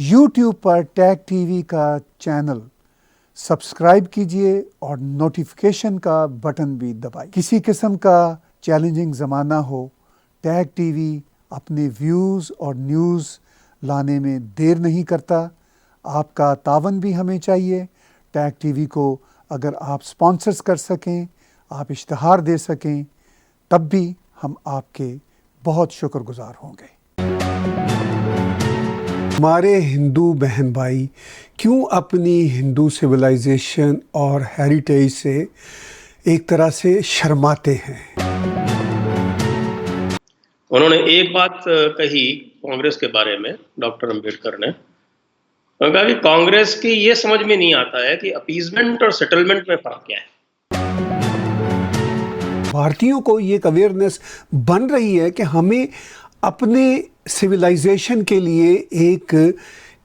YouTube पर tag TV का channel subscribe कीजिए और नोटिफिकेशन का बटन भी दबाइए। किसी किस्म का चैलेंजिंग ज़माना हो, टैग टीवी अपने व्यूज़ और न्यूज़ लाने में देर नहीं करता। आपका तावन भी हमें चाहिए। टैग टीवी को अगर आप स्पॉन्सर्स कर सकें, आप इश्तहार दे सकें, तब भी हम आपके बहुत शुक्रगुजार होंगे। हमारे हिंदू बहन भाई क्यों अपनी हिंदू सिविलाइजेशन और हेरिटेज से एक तरह से शर्माते हैं? उन्होंने एक बात कही कांग्रेस के बारे में, डॉक्टर अंबेडकर ने कहा कि कांग्रेस की ये समझ में नहीं आता है कि अपीजमेंट और सेटलमेंट में फर्क क्या है। भारतीयों को ये अवेयरनेस बन रही है कि हमें अपने सिविलाइजेशन के लिए एक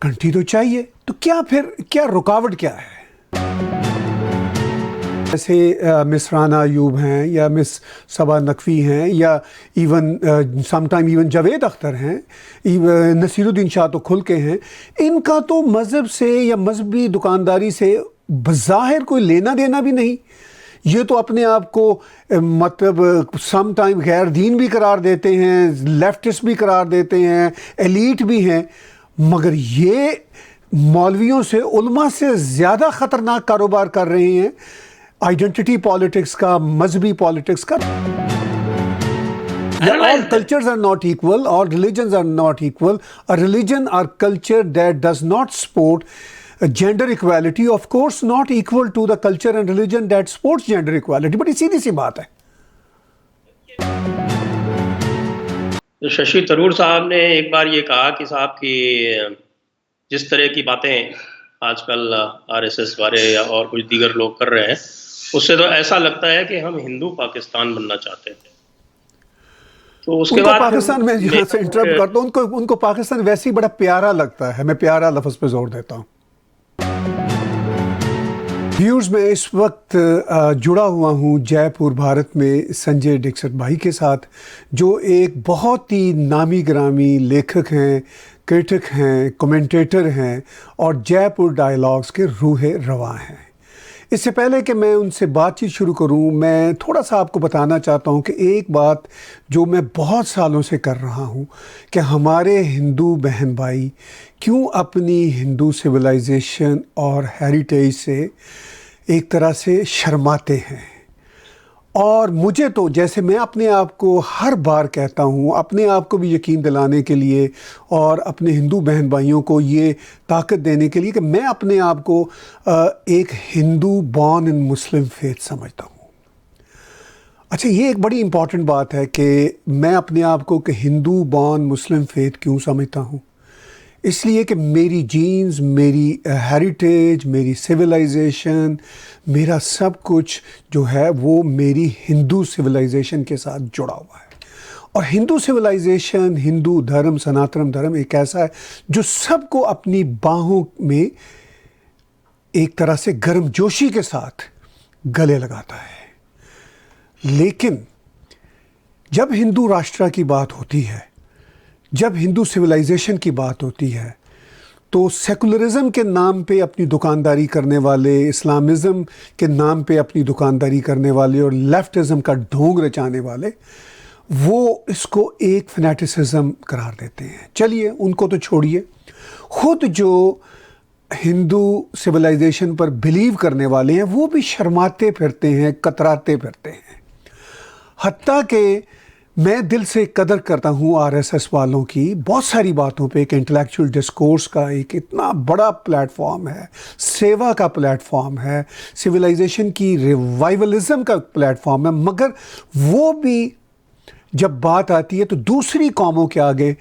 कंट्री तो चाहिए, तो क्या रुकावट क्या है? जैसे मिस राना अयूब हैं या मिस सबा नकवी हैं या समटाइम इवन जावेद अख्तर हैं, नसीरुद्दीन शाह तो खुल के हैं। इनका तो मज़हब से या मजहबी दुकानदारी से बज़ाहिर कोई लेना देना भी नहीं। ये तो अपने आप को मतलब सम टाइम गैर दीन भी करार देते हैं, लेफ्टिस्ट भी करार देते हैं, एलीट भी हैं, मगर ये मौलवियों से, उलमा से ज़्यादा ख़तरनाक कारोबार कर रहे हैं आइडेंटिटी पॉलिटिक्स का, मजहबी पॉलिटिक्स का। All cultures are not equal, all religions are not equal. A religion or culture that does not support gender equality, of course, not equal to the culture and religion that supports gender equality. बड़ी सीधी सी बात है। तो शशि थरूर साहब ने एक बार ये कहा कि साहब की जिस तरह की बातें आजकल आरएसएस वाले या और कुछ दीगर लोग कर रहे हैं, उससे तो ऐसा लगता है कि हम हिंदू पाकिस्तान बनना चाहते हैं। तो उसके बाद पाकिस्तान में यहाँ से इंटरप्ट करता हूँ, उनको पाकिस्तान वैसे ही बड़ा प्यारा लगता है। मैं प्यारा लफ्ज़ पे जोर देता हूँ। व्यूज़ में इस वक्त जुड़ा हुआ हूँ जयपुर भारत में संजय दीक्षित भाई के साथ, जो एक बहुत ही नामी गिरामी लेखक हैं, क्रिटिक हैं, कमेंटेटर हैं और जयपुर डायलॉग्स के रूहे रवां हैं। इससे पहले कि मैं उनसे बातचीत शुरू करूं, मैं थोड़ा सा आपको बताना चाहता हूं कि एक बात जो मैं बहुत सालों से कर रहा हूं कि हमारे हिंदू बहन भाई क्यों अपनी हिंदू सिविलाइजेशन और हेरिटेज से एक तरह से शर्माते हैं। और मुझे तो, जैसे मैं अपने आप को हर बार कहता हूँ, अपने आप को भी यकीन दिलाने के लिए और अपने हिंदू बहन भाइयों को ये ताकत देने के लिए कि मैं अपने आप को एक Hindu born in Muslim faith समझता हूँ। अच्छा, ये एक बड़ी इम्पॉर्टेंट बात है कि मैं अपने आप को कि हिंदू बॉर्न मुस्लिम फेथ क्यों समझता हूँ। इसलिए कि मेरी जीन्स, मेरी हेरिटेज, मेरी सिविलाइजेशन, मेरा सब कुछ जो है वो मेरी हिंदू सिविलाइजेशन के साथ जुड़ा हुआ है। और हिंदू सिविलाइजेशन, हिंदू धर्म, सनातन धर्म एक ऐसा है जो सबको अपनी बाहों में एक तरह से गर्मजोशी के साथ गले लगाता है। लेकिन जब हिंदू राष्ट्र की बात होती है, जब हिंदू सिविलाइजेशन की बात होती है, तो सेकुलरिज्म के नाम पे अपनी दुकानदारी करने वाले, इस्लामिज़म के नाम पे अपनी दुकानदारी करने वाले और लेफ्टिज़म का ढोंग रचाने वाले, वो इसको एक फैनेटिसिज्म करार देते हैं। चलिए, उनको तो छोड़िए, खुद जो हिंदू सिविलाइजेशन पर बिलीव करने वाले हैं वो भी शर्माते फिरते हैं, कतराते फिरते हैं। हत्ता के मैं दिल से कदर करता हूँ आरएसएस वालों की बहुत सारी बातों पे। एक इंटेलेक्चुअल डिस्कोर्स का एक इतना बड़ा प्लेटफॉर्म है, सेवा का प्लेटफॉर्म है, सिविलाइजेशन की रिवाइवलिज्म का प्लेटफॉर्म है, मगर वो भी जब बात आती है तो दूसरी कौमों के आगे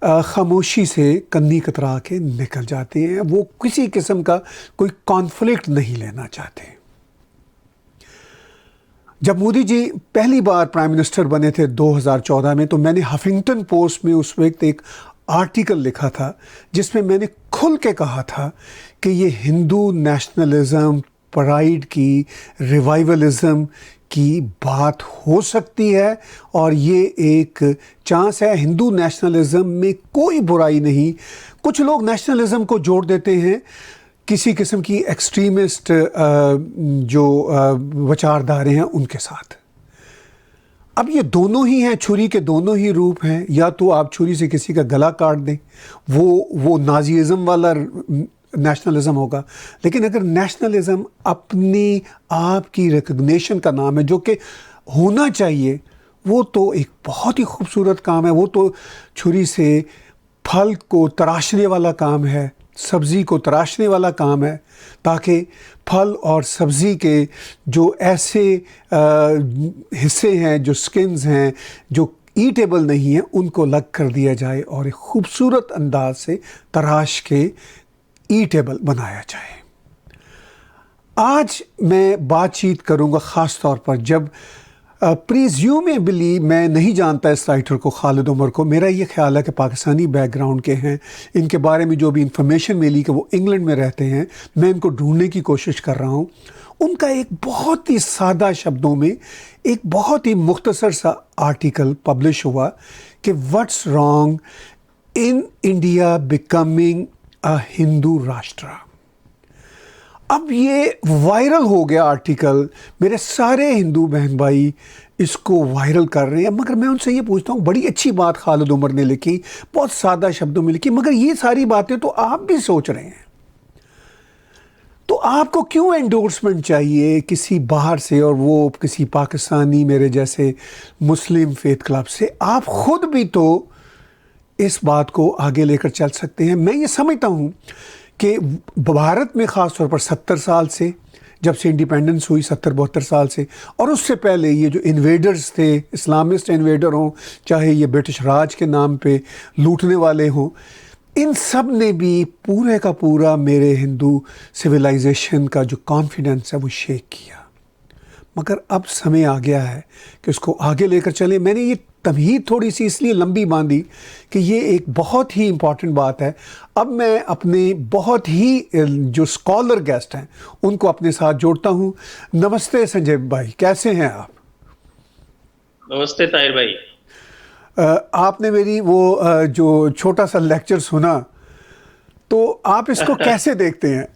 खामोशी से कन्नी कतरा के निकल जाते हैं। वो किसी किस्म का कोई कॉन्फ्लिक्ट नहीं लेना चाहते। जब मोदी जी पहली बार प्राइम मिनिस्टर बने थे 2014 में, तो मैंने हफिंगटन पोस्ट में उस वक्त एक आर्टिकल लिखा था जिसमें मैंने खुल के कहा था कि ये हिंदू नेशनलिज्म, प्राइड की, रिवाइवलिज्म की बात हो सकती है, और ये एक चांस है। हिंदू नेशनलिज्म में कोई बुराई नहीं। कुछ लोग नेशनलिज्म को जोड़ देते हैं किसी किस्म की एक्सट्रीमिस्ट जो विचारधारे हैं उनके साथ। अब ये दोनों ही हैं, छुरी के दोनों ही रूप हैं। या तो आप छुरी से किसी का गला काट दें, वो नाजीज़म वाला नेशनलिज्म होगा। लेकिन अगर नेशनलिज्म अपनी आप की रिकग्निशन का नाम है, जो कि होना चाहिए, वो तो एक बहुत ही खूबसूरत काम है। वो तो छुरी से फल को तराशने वाला काम है, सब्ज़ी को तराशने वाला काम है, ताकि फल और सब्ज़ी के जो ऐसे हिस्से हैं, जो स्किन्स हैं, जो ईटेबल नहीं है, उनको अलग कर दिया जाए और एक खूबसूरत अंदाज से तराश के ईटेबल बनाया जाए। आज मैं बातचीत करूंगा ख़ास तौर पर जब प्रिज्यूमेबली, मैं नहीं जानता इस राइटर को, खालिद उमर को। मेरा ये ख्याल है कि पाकिस्तानी बैकग्राउंड के हैं। इनके बारे में जो भी इंफॉर्मेशन मिली कि वो इंग्लैंड में रहते हैं, मैं इनको ढूंढने की कोशिश कर रहा हूँ। उनका एक बहुत ही सादा शब्दों में एक बहुत ही मुख्तसर सा आर्टिकल पब्लिश हुआ कि what's wrong in India becoming a Hindu राष्ट्र। अब ये वायरल हो गया आर्टिकल, मेरे सारे हिंदू बहन भाई इसको वायरल कर रहे हैं। मगर मैं उनसे ये पूछता हूँ, बड़ी अच्छी बात खालिद उमर ने लिखी, बहुत सादा शब्दों में लिखी, मगर ये सारी बातें तो आप भी सोच रहे हैं, तो आपको क्यों एंडोर्समेंट चाहिए किसी बाहर से, और वो किसी पाकिस्तानी मेरे जैसे मुस्लिम फेथ क्लब से? आप खुद भी तो इस बात को आगे लेकर चल सकते हैं। मैं ये समझता हूँ कि भारत में ख़ास तौर पर 70 साल से, जब से इंडिपेंडेंस हुई, 70-72 साल से, और उससे पहले ये जो इन्वेडर्स थे, इस्लामिस्ट इन्वेडर हों, चाहे ये ब्रिटिश राज के नाम पे लूटने वाले हों, इन सब ने भी पूरे का पूरा मेरे हिंदू सिविलाइजेशन का जो कॉन्फिडेंस है वो शेक किया। मगर अब समय आ गया है कि उसको आगे लेकर चलें। मैंने ये तमहीद थोड़ी सी इसलिए लंबी बांधी कि ये एक बहुत ही इम्पॉर्टेंट बात है। अब मैं अपने बहुत ही जो स्कॉलर गेस्ट हैं उनको अपने साथ जोड़ता हूँ। नमस्ते संजय भाई, कैसे हैं आप? नमस्ते ताहिर भाई। आपने मेरी वो जो छोटा सा लेक्चर सुना, तो आप इसको कैसे देखते हैं?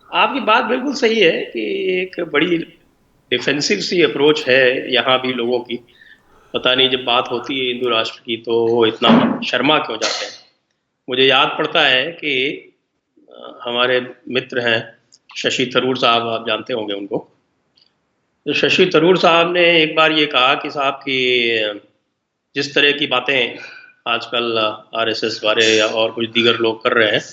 आपकी बात बिल्कुल सही है कि एक बड़ी डिफेंसिव सी अप्रोच है यहाँ भी लोगों की। पता नहीं जब बात होती है हिंदू राष्ट्र की तो वो इतना शर्मा क्यों जाते हैं। मुझे याद पड़ता है कि हमारे मित्र हैं शशि थरूर साहब, आप जानते होंगे उनको। तो शशि थरूर साहब ने एक बार ये कहा कि साहब कि जिस तरह की बातें आजकल आरएसएस वाले या और कुछ दीगर लोग कर रहे हैं,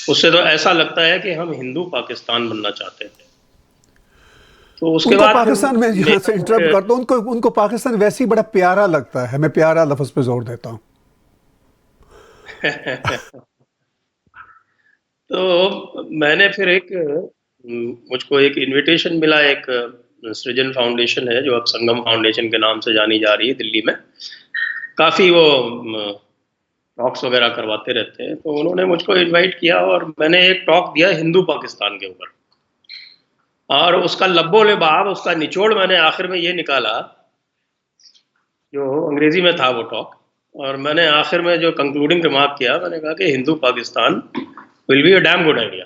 उससे तो ऐसा लगता है कि हम हिंदू पाकिस्तान बनना चाहते हैं। तो उसके बाद पाकिस्तान में, यहाँ से इंटरप्ट करता हूँ, उनको पाकिस्तान वैसे ही बड़ा प्यारा लगता है। मैं प्यारा लफ्ज़ पे जोर देता हूँ। तो मैंने फिर मुझको एक इनविटेशन मिला। एक सृजन फाउंडेशन है जो अब संगम फाउंडेशन के नाम से जानी जा रही है दिल्ली में। काफ़ी वो टॉक्स वगैरह करवाते रहते हैं। तो उन्होंने मुझको इनवाइट किया और मैंने एक टॉक दिया हिंदू पाकिस्तान के ऊपर। और उसका लब्बो लिबाब, उसका निचोड़ मैंने आखिर में ये निकाला, जो अंग्रेजी में था वो टॉक, और मैंने आखिर में जो कंक्लूडिंग रिमार्क किया, मैंने कहा कि Hindu Pakistan will be a damn good idea.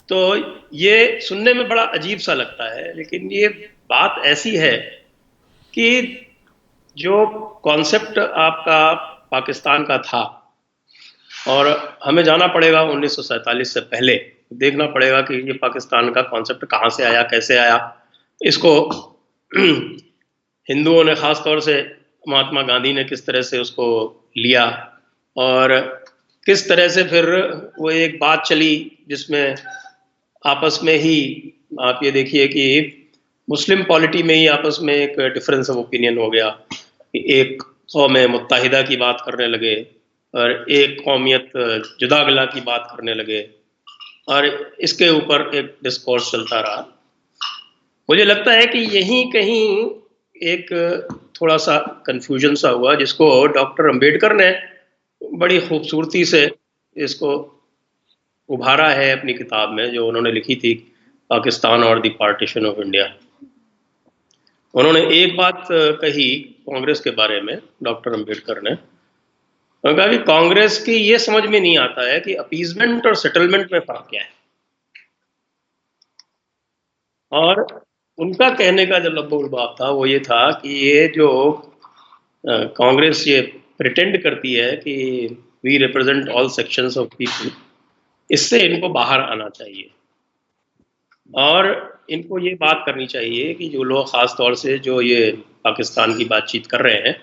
तो ये सुनने में बड़ा अजीब सा लगता है, लेकिन ये बात ऐसी है कि जो कॉन्सेप्ट आपका पाकिस्तान का था, और हमें जाना पड़ेगा 1947 से पहले, देखना पड़ेगा कि ये पाकिस्तान का कॉन्सेप्ट कहाँ से आया, कैसे आया। इसको हिंदुओं ने, ख़ास तौर से महात्मा गांधी ने किस तरह से उसको लिया, और किस तरह से फिर वो एक बात चली जिसमें आपस में ही, आप ये देखिए कि मुस्लिम पॉलिटी में ही आपस में एक डिफरेंस ऑफ ओपिनियन हो गया। एक कौम मुत्तहिदा की बात करने लगे और एक कौमियत जुदागला की बात करने लगे, और इसके ऊपर एक डिस्कोर्स चलता रहा। मुझे लगता है कि यहीं कहीं एक थोड़ा सा कन्फ्यूजन सा हुआ, जिसको डॉक्टर अंबेडकर ने बड़ी खूबसूरती से इसको उभारा है अपनी किताब में जो उन्होंने लिखी थी, पाकिस्तान और द पार्टीशन ऑफ इंडिया। उन्होंने एक बात कही कांग्रेस के बारे में, डॉक्टर अंबेडकर ने। उन्होंने कहा कि कांग्रेस की ये समझ में नहीं आता है कि अपीजमेंट और सेटलमेंट में फर्क क्या है। और उनका कहने का जो लब्बो-लुबाब था वो ये था कि ये जो कांग्रेस ये प्रिटेंड करती है कि we represent all sections of people, इससे इनको बाहर आना चाहिए और इनको ये बात करनी चाहिए कि जो लोग ख़ास तौर से जो ये पाकिस्तान की बातचीत कर रहे हैं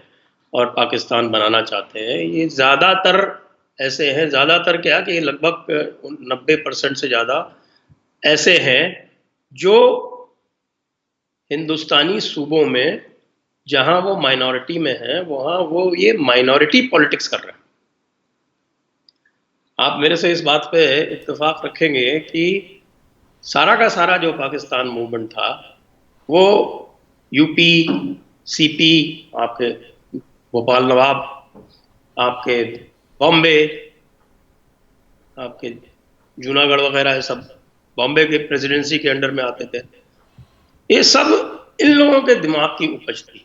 और पाकिस्तान बनाना चाहते हैं, ये ज़्यादातर ऐसे हैं, ज़्यादातर क्या कि लगभग 90% से ज़्यादा ऐसे हैं जो हिंदुस्तानी सूबों में जहाँ वो माइनॉरिटी में हैं, वहाँ वो ये माइनॉरिटी पॉलिटिक्स कर रहे हैं। आप मेरे से इस बात पे इत्तेफाक रखेंगे कि सारा का सारा जो पाकिस्तान मूवमेंट था, वो यूपी, सीपी, आपके भोपाल नवाब, आपके बॉम्बे, आपके जूनागढ़ वगैरह, ये सब बॉम्बे के प्रेसिडेंसी के अंडर में आते थे। ये सब इन लोगों के दिमाग की उपज थी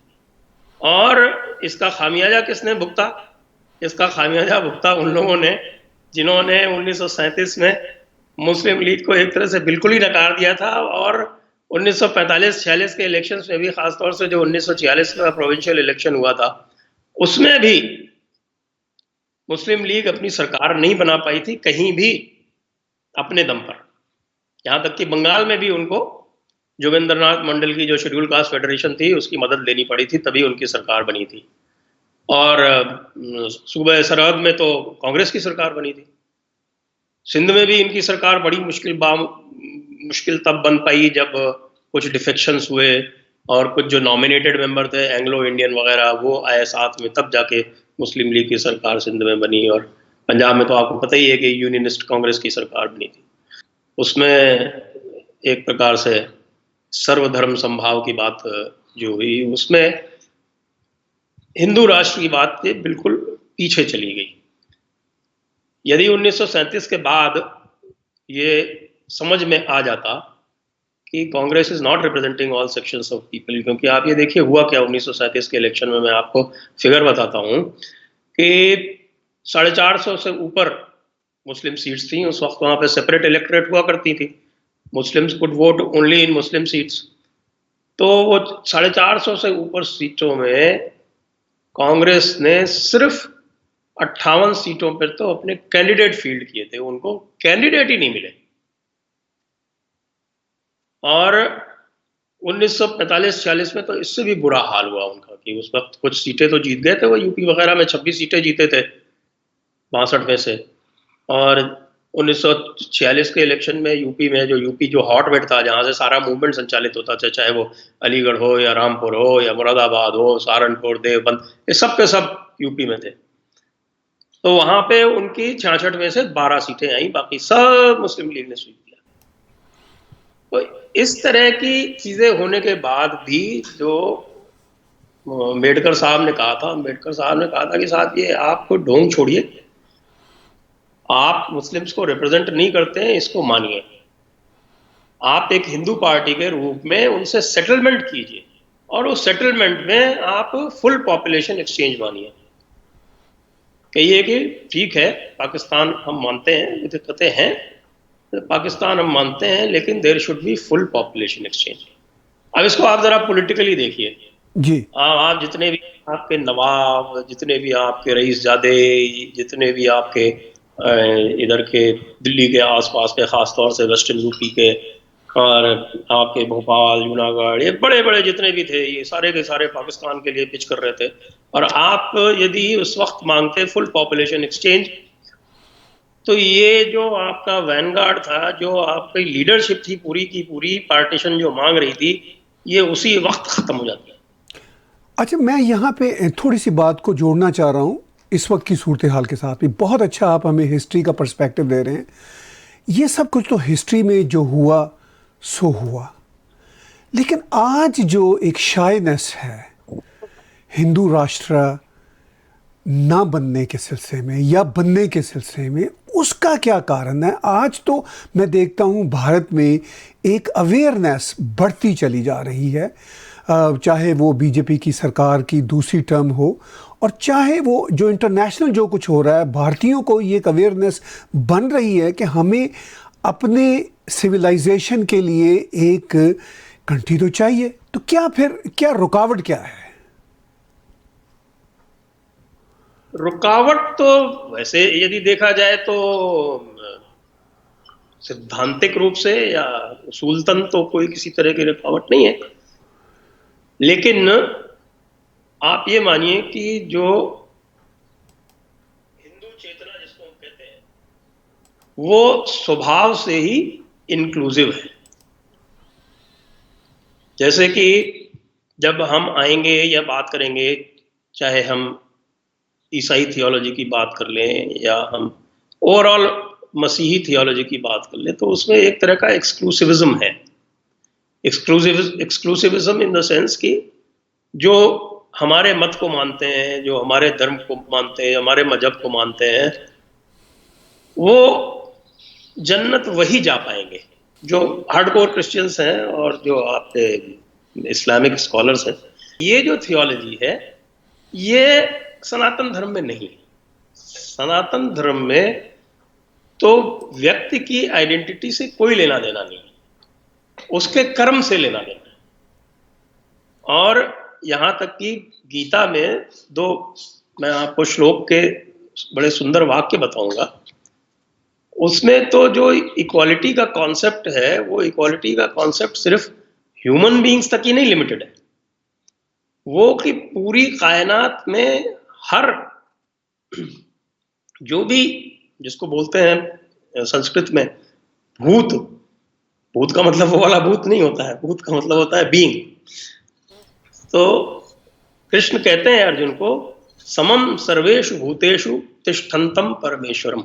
और इसका खामियाजा किसने भुगता? इसका खामियाजा भुगता उन लोगों ने जिन्होंने 1937 में मुस्लिम लीग को एक तरह से बिल्कुल ही नकार दिया था और 1945-46 के इलेक्शंस में भी, खासतौर से जो 1946 का प्रोविंशियल इलेक्शन हुआ था, उसमें भी मुस्लिम लीग अपनी सरकार नहीं बना पाई थी कहीं भी अपने दम पर। यहाँ तक कि बंगाल में भी उनको जोगेंद्रनाथ मंडल की जो शेड्यूल कास्ट फेडरेशन थी उसकी मदद लेनी पड़ी थी, तभी उनकी सरकार बनी थी। और सूबे सरहद में तो कांग्रेस की सरकार बनी थी। सिंध में भी इनकी सरकार बड़ी मुश्किल तब बन पाई जब कुछ डिफेक्शंस हुए और कुछ जो नॉमिनेटेड मेंबर थे एंग्लो इंडियन वगैरह वो आए साथ में, तब जाके मुस्लिम लीग की सरकार सिंध में बनी। और पंजाब में तो आपको पता ही है कि यूनियनिस्ट कांग्रेस की सरकार बनी थी। उसमें एक प्रकार से सर्वधर्म समभाव की बात जो हुई, उसमें हिंदू राष्ट्र की बात के बिल्कुल पीछे चली गई। यदि 1937 के बाद ये समझ में आ जाता कि Congress is not representing all sections of people, क्योंकि आप ये देखिए हुआ क्या 1937 के इलेक्शन में, मैं आपको फिगर बताता हूँ कि 450 से ऊपर मुस्लिम सीट्स थी उस वक्त। वहाँ पे सेपरेट इलेक्टोरेट हुआ करती थी, Muslims could vote only in Muslim seats. तो वो 450 से ऊपर सीटों में कांग्रेस ने सिर्फ 58 सीटों पर तो अपने कैंडिडेट फील्ड किए थे, उनको कैंडिडेट ही नहीं मिले। और 1945-46 में तो इससे भी बुरा हाल हुआ उनका कि उस वक्त कुछ सीटें तो जीत गए थे, वो यूपी वगैरह में 26 सीटें जीते थे 62 में से। और 1946 के इलेक्शन में यूपी जो हॉटबेड था, जहाँ से सारा मूवमेंट संचालित होता था, चाहे वो अलीगढ़ हो या रामपुर हो या मुरादाबाद हो, सहारनपुर, देवबंद, ये सब के सब यूपी में थे। तो वहाँ पे उनकी 66 में से 12 सीटें आई, बाकी सब मुस्लिम लीग ने स्वीप किया। तो इस तरह की चीज़ें होने के बाद भी जो अम्बेडकर साहब ने कहा था कि साहब ये आप ढोंग छोड़िए, आप मुस्लिम्स को रिप्रेजेंट नहीं करते हैं, इसको मानिए। आप एक हिंदू पार्टी के रूप में उनसे सेटलमेंट कीजिए और उस सेटलमेंट में आप फुल पॉपुलेशन एक्सचेंज मानिए। कहिए कि ठीक है, पाकिस्तान हम मानते हैं, दिक्कतें हैं, पाकिस्तान हम मानते हैं, लेकिन there should be full population exchange. अब इसको आप जरा पॉलिटिकली देखिए जी। आप जितने भी आपके नवाब, जितने भी आपके रईसजादे, जितने भी आपके इधर के दिल्ली के आसपास के, ख़ास तौर से वेस्टर्न यूपी के, और आपके भोपाल, जूनागढ़, ये बड़े बड़े जितने भी थे, ये सारे के सारे पाकिस्तान के लिए पिच कर रहे थे। और आप यदि उस वक्त मांगते फुल पॉपुलेशन एक्सचेंज, तो ये जो आपका वैनगार्ड था, जो आपकी लीडरशिप थी पूरी की पूरी, पार्टीशन जो मांग रही थी, ये उसी वक्त ख़त्म हो जाती है। अच्छा, मैं यहाँ पे थोड़ी सी बात को जोड़ना चाह रहा हूँ इस वक्त की सूरत हाल के साथ भी। बहुत अच्छा आप हमें हिस्ट्री का पर्सपेक्टिव दे रहे हैं। ये सब कुछ तो हिस्ट्री में जो हुआ सो हुआ, लेकिन आज जो एक शायनेस है हिंदू राष्ट्र ना बनने के सिलसिले में या बनने के सिलसिले में, उसका क्या कारण है? आज तो मैं देखता हूँ भारत में एक अवेयरनेस बढ़ती चली जा रही है, चाहे वो बीजेपी की सरकार की दूसरी टर्म हो और चाहे वो जो इंटरनेशनल जो कुछ हो रहा है, भारतीयों को ये एक अवेयरनेस बन रही है कि हमें अपने सिविलाइजेशन के लिए एक कंट्री तो चाहिए। तो क्या रुकावट क्या है? रुकावट तो वैसे यदि देखा जाए तो सिद्धांतिक रूप से या उसूलतन तो कोई किसी तरह की रुकावट नहीं है, लेकिन आप ये मानिए कि जो हिंदू चेतना जिसको हम कहते हैं वो स्वभाव से ही इंक्लूसिव है। जैसे कि जब हम आएंगे या बात करेंगे, चाहे हम ईसाई थियोलॉजी की बात कर लें या हम ओवरऑल मसीही थियोलॉजी की बात कर लें, तो उसमें एक तरह का एक्सक्लूसिविज्म है। एक्सक्लूसिविज्म इन द सेंस कि जो हमारे मत को मानते हैं, जो हमारे धर्म को मानते हैं, हमारे मजहब को मानते हैं, वो जन्नत वही जा पाएंगे जो हार्डकोर क्रिश्चियंस हैं और जो आपके इस्लामिक स्कॉलर्स हैं। ये जो थियोलॉजी है ये सनातन धर्म में नहीं है। सनातन धर्म में तो व्यक्ति की आइडेंटिटी से कोई लेना देना नहीं है, उसके कर्म से लेना देना है। और यहां तक कि गीता में मैं आपको श्लोक के बड़े सुंदर वाक्य बताऊंगा। उसमें तो जो इक्वालिटी का कॉन्सेप्ट है, वो इक्वालिटी का कॉन्सेप्ट सिर्फ ह्यूमन बीइंग्स तक ही नहीं लिमिटेड है, वो कि पूरी कायनात में हर जो भी, जिसको बोलते हैं संस्कृत में भूत, भूत का मतलब वो वाला भूत नहीं होता है, भूत का मतलब होता है बीइंग। तो कृष्ण कहते हैं अर्जुन को, समम सर्वेषु भूतेषु तिष्ठन्तम परमेश्वरम,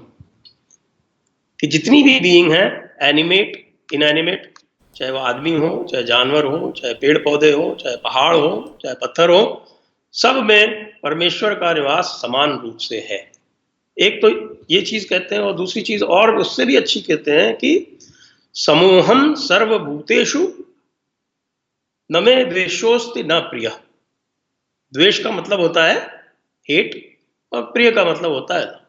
कि जितनी भी बीइंग है, एनिमेट इनएनिमेट, चाहे वो आदमी हो, चाहे जानवर हो, चाहे पेड़ पौधे हो, चाहे पहाड़ हो, चाहे पत्थर हो, सब में परमेश्वर का निवास समान रूप से है। एक तो ये चीज कहते हैं, और दूसरी चीज और उससे भी अच्छी कहते हैं कि समूहम सर्वभूतेषु न मे द्वेषोस्ति न प्रिय। द्वेष का मतलब होता है हेट और प्रिय का मतलब होता है।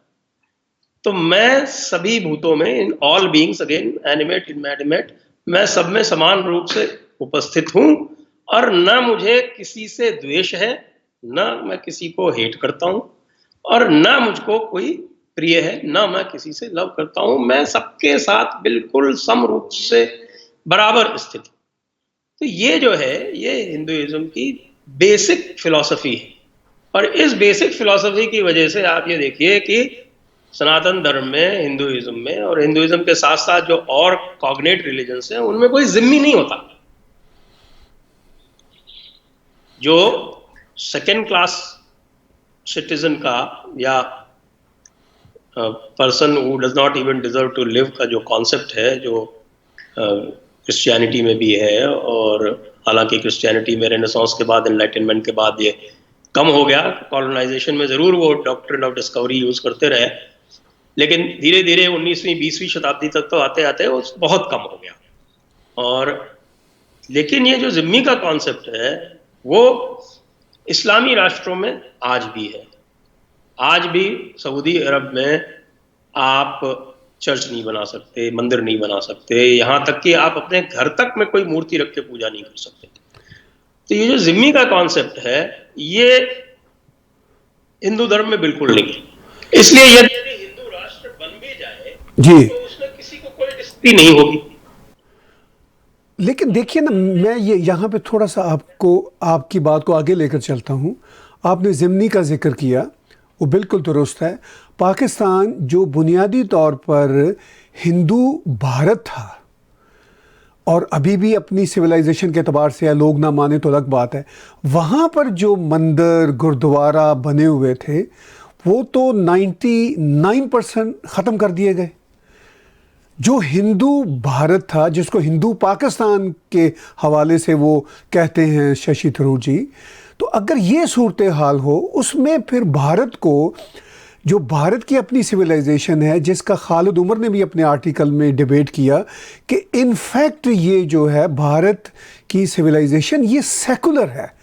तो मैं सभी भूतों में, in all beings, again animate inanimate, मैं सब में समान रूप से उपस्थित हूं और न मुझे किसी से द्वेष है, न मैं किसी को हेट करता हूं और न मुझको कोई प्रिय है, न मैं किसी से लव करता हूं। मैं सबके साथ बिल्कुल सम रूप से बराबर स्थित। तो ये जो है, ये हिंदुइज्म की बेसिक फिलॉसफी है। और इस बेसिक फिलॉसफी की वजह से आप ये देखिए कि सनातन धर्म में, हिंदुइज्म में, और हिंदुइज्म के साथ साथ जो और कॉग्नेट रिलीजन्स हैं, उनमें कोई जिम्मी नहीं होता। जो सेकेंड क्लास सिटीजन का या person who does not even deserve to live का जो कॉन्सेप्ट है, जो क्रिश्चियनिटी में भी है, और हालांकि क्रिश्चियनिटी में रेनेसांस के बाद, एनलाइटनमेंट के बाद ये कम हो गया। कॉलोनाइजेशन में जरूर वो डॉक्ट्रिन ऑफ डिस्कवरी यूज करते रहे, लेकिन धीरे धीरे 19वीं 20वीं शताब्दी तक तो आते आते वो बहुत कम हो गया। और लेकिन ये जो जिम्मी का कॉन्सेप्ट है वो इस्लामी राष्ट्रों में आज भी है। आज भी सऊदी अरब में आप चर्च नहीं बना सकते, मंदिर नहीं बना सकते, यहाँ तक कि आप अपने घर तक में कोई मूर्ति रख के पूजा नहीं कर सकते। तो ये जो जिम्मी का कॉन्सेप्ट है, ये हिंदू धर्म में बिल्कुल नहीं है। इसलिए यदि हिंदू राष्ट्र बन भी जाए जी, तो उसमें किसी को कोई दिक्कत नहीं होगी। लेकिन देखिए ना, मैं ये यहाँ पे थोड़ा सा आपकी बात को आगे लेकर चलता हूँ। आपने ज़िमनी का जिक्र किया, वो बिल्कुल दुरुस्त है। पाकिस्तान जो बुनियादी तौर पर हिंदू भारत था, और अभी भी अपनी सिविलाइजेशन के अतबार से, या लोग ना माने तो अलग बात है, वहाँ पर जो मंदिर गुरुद्वारा बने हुए थे वो तो 99% ख़त्म कर दिए गए। जो हिंदू भारत था, जिसको हिंदू पाकिस्तान के हवाले से वो कहते हैं शशि थरूर जी, तो अगर ये सूरत हाल हो, उसमें फिर भारत को जो भारत की अपनी सिविलाइजेशन है, जिसका खालिद उमर ने भी अपने आर्टिकल में डिबेट किया कि इनफैक्ट ये जो है भारत की सिविलाइजेशन ये सेकुलर है।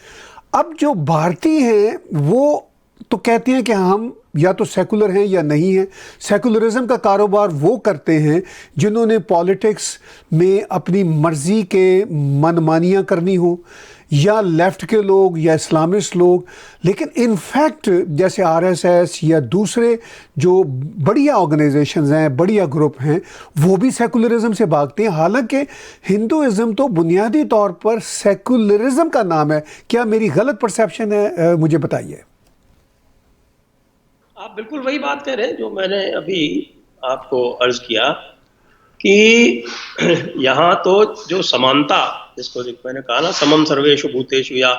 अब जो भारतीय हैं वो तो कहते हैं कि हम या तो सेकुलर हैं या नहीं हैं। सेकुलरिज्म का कारोबार वो करते हैं जिन्होंने पॉलिटिक्स में अपनी मर्जी के मनमानियाँ करनी हो, या लेफ्ट के लोग या इस्लामिस्ट लोग। लेकिन इनफैक्ट जैसे आरएसएस या दूसरे जो बढ़िया ऑर्गेनाइजेशंस हैं, बढ़िया ग्रुप हैं, वो भी सेकुलरिज्म से भागते हैं। हालांकि हिंदुइज्म तो बुनियादी तौर पर सेकुलरिज्म का नाम है। क्या मेरी गलत परसेप्शन है? मुझे बताइए। आप बिल्कुल वही बात कह रहे हैं जो मैंने अभी आपको अर्ज किया कि यहाँ तो जो समानता, जिसको मैंने कहा ना समम सर्वेषु भूतेषु या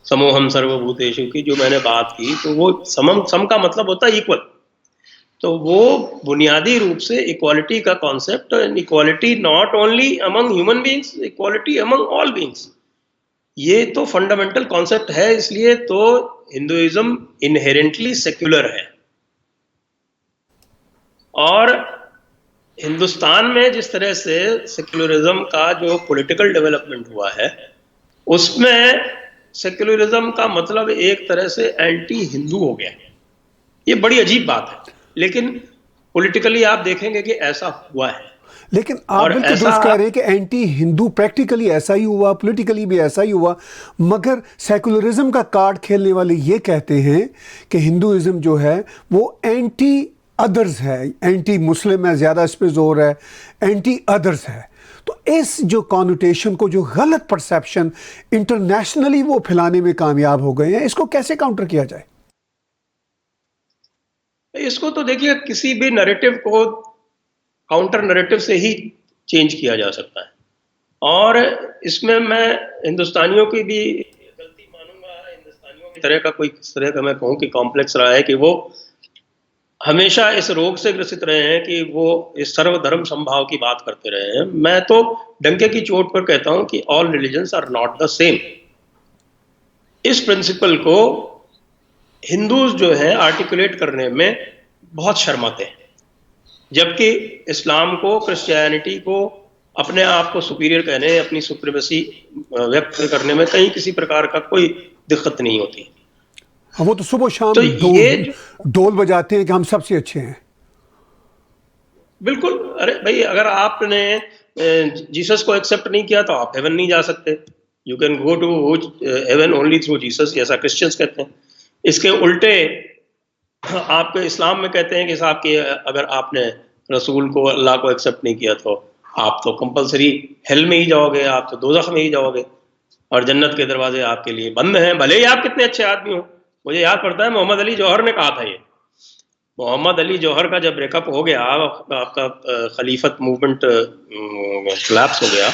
समोहम सर्वभूतेषु की जो मैंने बात की, तो वो सम का मतलब होता है इक्वल। तो वो बुनियादी रूप से इक्वालिटी का concept, equality not only among human beings, equality among all beings, ये तो फंडामेंटल कॉन्सेप्ट है। इसलिए तो हिंदुइज्म इनहेरेंटली सेक्युलर है। और हिंदुस्तान में जिस तरह से सेक्युलरिज्म का जो पॉलिटिकल डेवलपमेंट हुआ है, उसमें सेक्युलरिज्म का मतलब एक तरह से एंटी हिंदू हो गया। ये बड़ी अजीब बात है, लेकिन पॉलिटिकली आप देखेंगे कि ऐसा हुआ है। लेकिन आप और बिल्कुल ऐसा दुरुस्त कह रहे हैं कि एंटी हिंदू प्रैक्टिकली ऐसा ही हुआ, पॉलिटिकली भी ऐसा ही हुआ। मगर सेकुलरिज्म का कार्ड खेलने वाले ये कहते हैं कि हिंदुइज्म जो है वो एंटी अदर्स है, एंटी मुस्लिम है, ज़्यादा इस पर जोर है, एंटी अदर्स है। तो इस जो कॉनोटेशन को, जो गलत परसेप्शन इंटरनेशनली वो फैलाने में कामयाब हो गए हैं, इसको कैसे काउंटर किया जाए? इसको तो देखिए, किसी भी नैरेटिव को काउंटर नैरेटिव से ही चेंज किया जा सकता है। और इसमें मैं हिंदुस्तानियों की भी गलती मानूंगा। हिंदुस्तानियों की तरह का कोई किस तरह का मैं कहूँ कि कॉम्प्लेक्स रहा है कि वो हमेशा इस रोग से ग्रसित रहे हैं कि वो इस सर्वधर्म संभाव की बात करते रहे हैं। मैं तो डंके की चोट पर कहता हूं कि all religions are not the same. इस प्रिंसिपल को हिंदूज जो है आर्टिकुलेट करने में बहुत शर्माते हैं, जबकि इस्लाम को, क्रिश्चियनिटी को अपने आप को सुपीरियर कहने, अपनी सुप्रीमेसी व्यक्त करने में कहीं किसी प्रकार का कोई दिक्कत नहीं होती। हाँ, वो तो सुबह शाम तो ये ढोल बजाते हैं कि हम सबसे अच्छे हैं। बिल्कुल। अरे भाई, अगर आपने जीसस को एक्सेप्ट नहीं किया तो आप हेवन नहीं जा सकते। You can go to heaven only through Jesus, ऐसा क्रिश्चियंस कहते हैं। इसके उल्टे आपके इस्लाम में कहते हैं कि साहब कि अगर आपने रसूल को, अल्लाह को एक्सेप्ट नहीं किया तो आप तो कंपलसरी हेल में ही जाओगे, आप तो दोज़ख में ही जाओगे और जन्नत के दरवाजे आपके लिए बंद हैं, भले ही आप कितने अच्छे आदमी हो। मुझे याद पड़ता है मोहम्मद अली जौहर ने कहा था ये। मोहम्मद अली जौहर का जब ब्रेकअप हो गया, आपका खलीफत मूवमेंट कोलैप्स हो गया,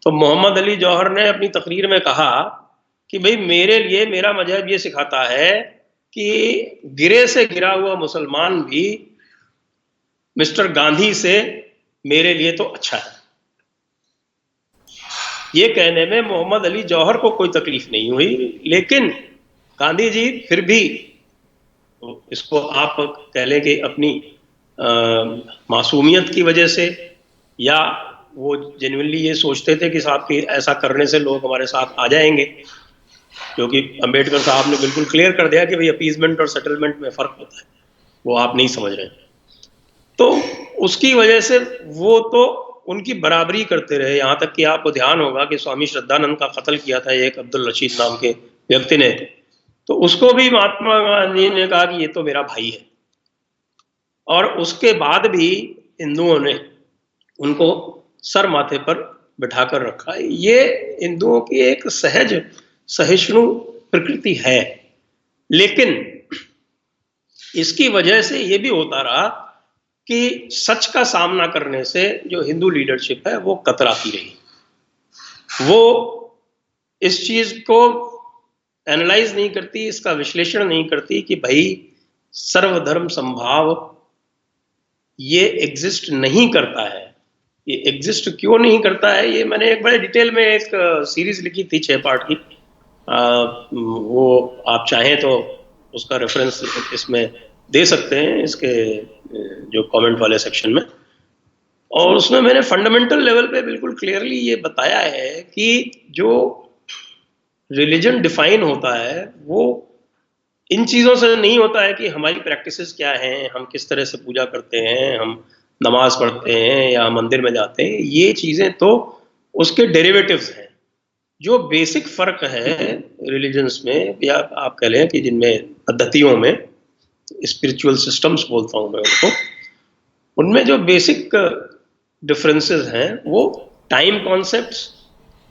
तो मोहम्मद अली जौहर ने अपनी तकरीर में कहा कि भाई मेरे लिए मेरा मजहब ये सिखाता है कि गिरे से गिरा हुआ मुसलमान भी मिस्टर गांधी से मेरे लिए तो अच्छा है। ये कहने में मोहम्मद अली जौहर को कोई तकलीफ नहीं हुई, लेकिन गांधी जी फिर भी, तो इसको आप कह लें कि अपनी मासूमियत की वजह से, या वो जेन्युइनली ये सोचते थे कि साहब कि ऐसा करने से लोग हमारे साथ आ जाएंगे, क्योंकि अंबेडकर साहब ने बिल्कुल क्लियर कर दिया कि भाई अपीजमेंट और सेटलमेंट में फ़र्क होता है, वो आप नहीं समझ रहे। तो उसकी वजह से वो तो उनकी बराबरी करते रहे। यहाँ तक कि आपको ध्यान होगा कि स्वामी श्रद्धानंद का कत्ल किया था एक अब्दुल रशीद नाम के व्यक्ति ने, तो उसको भी महात्मा गांधी ने कहा कि ये तो मेरा भाई है। और उसके बाद भी हिंदुओं ने उनको सर माथे पर बिठाकर रखा। ये हिंदुओं की एक सहज सहिष्णु प्रकृति है, लेकिन इसकी वजह से ये भी होता रहा कि सच का सामना करने से जो हिंदू लीडरशिप है वो कतराती रही। वो इस चीज को एनालाइज नहीं करती, इसका विश्लेषण नहीं करती कि भाई सर्वधर्म संभाव ये एग्जिस्ट नहीं करता है। ये एग्जिस्ट क्यों नहीं करता है, ये मैंने एक बड़े डिटेल में एक सीरीज लिखी थी 6 पार्ट की। वो आप चाहें तो उसका रेफरेंस इसमें दे सकते हैं इसके जो कमेंट वाले सेक्शन में। और उसमें मैंने फंडामेंटल लेवल पे बिल्कुल क्लियरली ये बताया है कि जो रिलीजन डिफाइन होता है वो इन चीज़ों से नहीं होता है कि हमारी प्रैक्टिसेस क्या हैं, हम किस तरह से पूजा करते हैं, हम नमाज पढ़ते हैं या मंदिर में जाते हैं। ये चीज़ें तो उसके डेरिवेटिव्स हैं। जो बेसिक फ़र्क है रिलीजन्स में, या आप कह लें कि जिनमें पद्धतियों में, स्पिरिचुअल सिस्टम्स बोलता हूँ मैं उनको, उनमें जो बेसिक डिफरेंसेस हैं वो टाइम कॉन्सेप्ट्स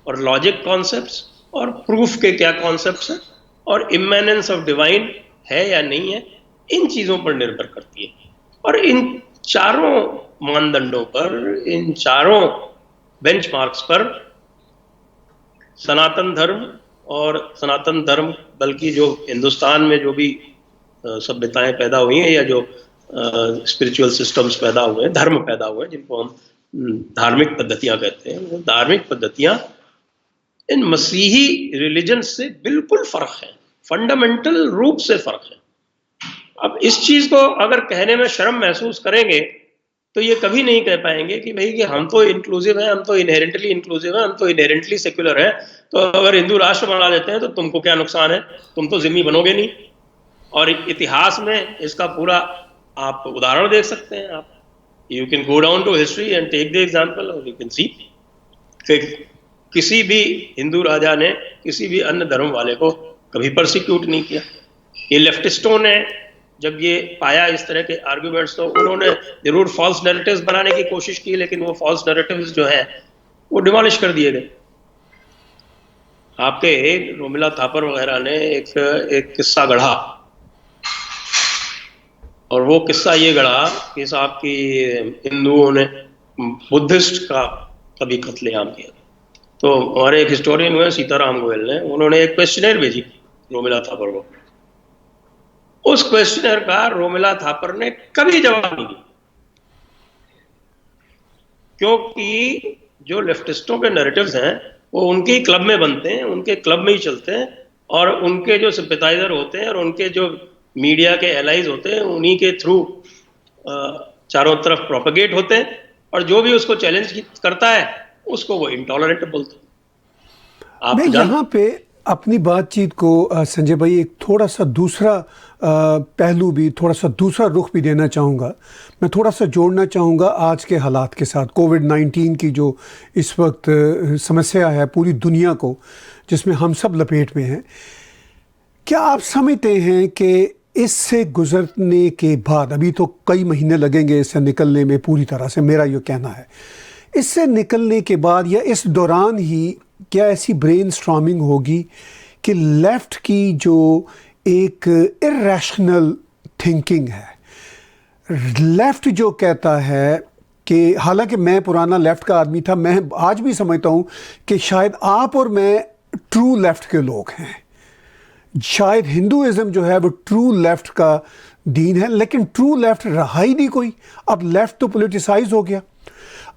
और लॉजिक कॉन्सेप्ट्स और प्रूफ के क्या कॉन्सेप्ट्स हैं और इम्मैनेंस ऑफ डिवाइन है या नहीं है, इन चीज़ों पर निर्भर करती है। और इन चारों मानदंडों पर, इन चारों बेंचमार्क्स पर सनातन धर्म और सनातन धर्म, बल्कि जो हिंदुस्तान में जो भी सभ्यताएं पैदा हुई हैं या जो स्पिरिचुअल सिस्टम्स पैदा हुए हैं, धर्म पैदा हुए हैं, जिनको हम धार्मिक पद्धतियां कहते हैं, वो धार्मिक पद्धतियां इन मसीही रिलीजन से बिल्कुल फर्क है, फंडामेंटल रूप से फर्क है। अब इस चीज को अगर कहने में शर्म महसूस करेंगे तो ये कभी नहीं कह पाएंगे कि भाई कि हम तो इंक्लूसिव हैं, हम तो इनहेरेंटली इंक्लूसिव हैं, हम तो इनहेरेंटली सेक्युलर हैं, तो अगर हिंदू राष्ट्र बना देते हैं तो तुमको क्या नुकसान है, तुम तो जिम्मी बनोगे नहीं। और इतिहास में इसका पूरा आप उदाहरण देख सकते हैं। आप you can go down to history and take the example और यू कैन सी कि किसी भी हिंदू राजा ने किसी भी अन्य धर्म वाले को कभी परसिक्यूट नहीं किया। ये लेफ्टिस्टों ने जब ये पाया इस तरह के आर्ग्यूमेंट्स, तो उन्होंने जरूर फॉल्स नैरेटिव्स बनाने की कोशिश की, लेकिन वो फॉल्स नैरेटिव्स जो है वो डिमोलिश कर दिए गए। आपके रोमिला थापर वगैरह ने एक किस्सा गढ़ा, और वो किस्सा ये गढ़ा कि साहब की हिंदुओं ने बुद्धिस्ट का कभी कत्लेआम किया। तो हमारे एक हिस्टोरियन हुए सीताराम गोयल ने, उन्होंने एक क्वेश्चनर भेजी रोमिला थापर को। उस क्वेश्चनर का रोमिला थापर ने कभी जवाब नहीं दिया, क्योंकि जो लेफ्टिस्टों के नैरेटिव्स हैं वो उनके ही क्लब में बनते हैं, उनके क्लब में ही चलते हैं, और उनके जो सिंपैथाइजर होते हैं और उनके जो मीडिया के एलाइज होते हैं उन्हीं के थ्रू चारों तरफ प्रोपेगेट होते हैं, और जो भी उसको चैलेंज करता है उसको वो इंटॉलरेंट बोलते हैं। मैं यहाँ पे अपनी बातचीत को संजय भाई एक थोड़ा सा दूसरा पहलू भी, थोड़ा सा दूसरा रुख भी देना चाहूँगा। मैं थोड़ा सा जोड़ना चाहूँगा आज के हालात के साथ, कोविड-19 की जो इस वक्त समस्या है पूरी दुनिया को, जिसमें हम सब लपेट में हैं। क्या आप समझते हैं कि इससे गुजरने के बाद, अभी तो कई महीने लगेंगे इससे निकलने में पूरी तरह से, मेरा ये कहना है, इससे निकलने के बाद या इस दौरान ही क्या ऐसी ब्रेनस्टॉर्मिंग होगी कि लेफ़्ट की जो एक इरैशनल थिंकिंग है, लेफ़्ट जो कहता है कि, हालांकि मैं पुराना लेफ़्ट का आदमी था, मैं आज भी समझता हूँ कि शायद आप और मैं ट्रू लेफ़्ट के लोग हैं, शायद हिंदुइज़्म जो है वो ट्रू लेफ़्ट का दीन है, लेकिन ट्रू लेफ़्ट रहा ही नहीं कोई। अब लेफ़्ट तो पोलिटिसाइज हो गया।